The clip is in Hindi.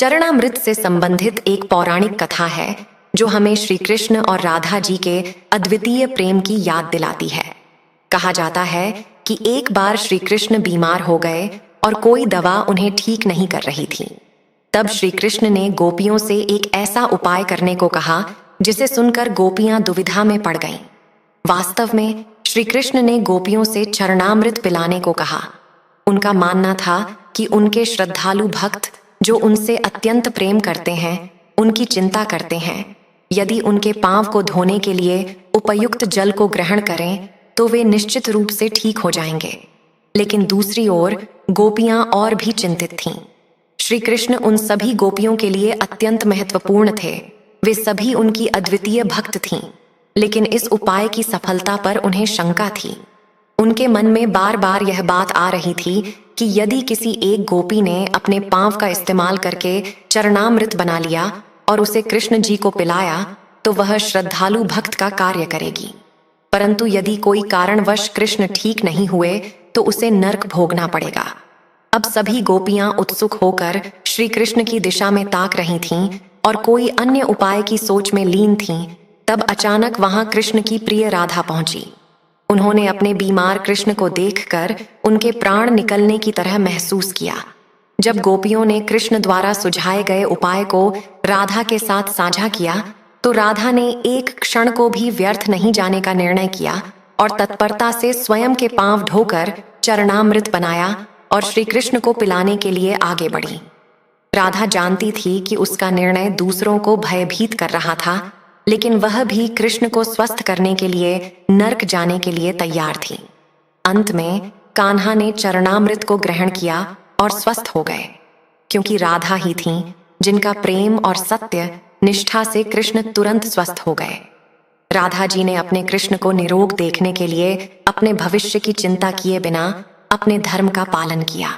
चरणामृत से संबंधित एक पौराणिक कथा है जो हमें श्री कृष्ण और राधा जी के अद्वितीय प्रेम की याद दिलाती है। कहा जाता है कि एक बार श्री कृष्ण बीमार हो गए और कोई दवा उन्हें ठीक नहीं कर रही थी। तब श्री कृष्ण ने गोपियों से एक ऐसा उपाय करने को कहा जिसे सुनकर गोपियां दुविधा में पड़ गईं। वास्तव में श्री कृष्ण ने गोपियों से चरणामृत पिलाने को कहा। उनका मानना था कि उनके श्रद्धालु भक्त जो उनसे अत्यंत प्रेम करते हैं, उनकी चिंता करते हैं, यदि उनके पांव को धोने के लिए उपयुक्त जल को ग्रहण करें तो वे निश्चित रूप से ठीक हो जाएंगे। लेकिन दूसरी ओर गोपियां और भी चिंतित थीं। श्री कृष्ण उन सभी गोपियों के लिए अत्यंत महत्वपूर्ण थे। वे सभी उनकी अद्वितीय भक्त थीं, लेकिन इस उपाय की सफलता पर उन्हें शंका थी। उनके मन में बार बार यह बात आ रही थी कि यदि किसी एक गोपी ने अपने पांव का इस्तेमाल करके चरणामृत बना लिया और उसे कृष्ण जी को पिलाया तो वह श्रद्धालु भक्त का कार्य करेगी, परंतु यदि कोई कारणवश कृष्ण ठीक नहीं हुए तो उसे नर्क भोगना पड़ेगा। अब सभी गोपियां उत्सुक होकर श्री कृष्ण की दिशा में ताक रही थीं और कोई अन्य उपाय की सोच में लीन थीं। तब अचानक वहां कृष्ण की प्रिय राधा पहुंची। उन्होंने अपने बीमार कृष्ण को देखकर उनके प्राण निकलने की तरह महसूस किया। जब गोपियों ने कृष्ण द्वारा सुझाए गए उपाय को राधा के साथ साझा किया तो राधा ने एक क्षण को भी व्यर्थ नहीं जाने का निर्णय किया और तत्परता से स्वयं के पांव धोकर चरणामृत बनाया और श्री कृष्ण को पिलाने के लिए आगे बढ़ी। राधा जानती थी कि उसका निर्णय दूसरों को भयभीत कर रहा था, लेकिन वह भी कृष्ण को स्वस्थ करने के लिए नर्क जाने के लिए तैयार थी। अंत में कान्हा ने चरणामृत को ग्रहण किया और स्वस्थ हो गए, क्योंकि राधा ही थीं जिनका प्रेम और सत्य निष्ठा से कृष्ण तुरंत स्वस्थ हो गए। राधा जी ने अपने कृष्ण को निरोग देखने के लिए अपने भविष्य की चिंता किए बिना अपने धर्म का पालन किया।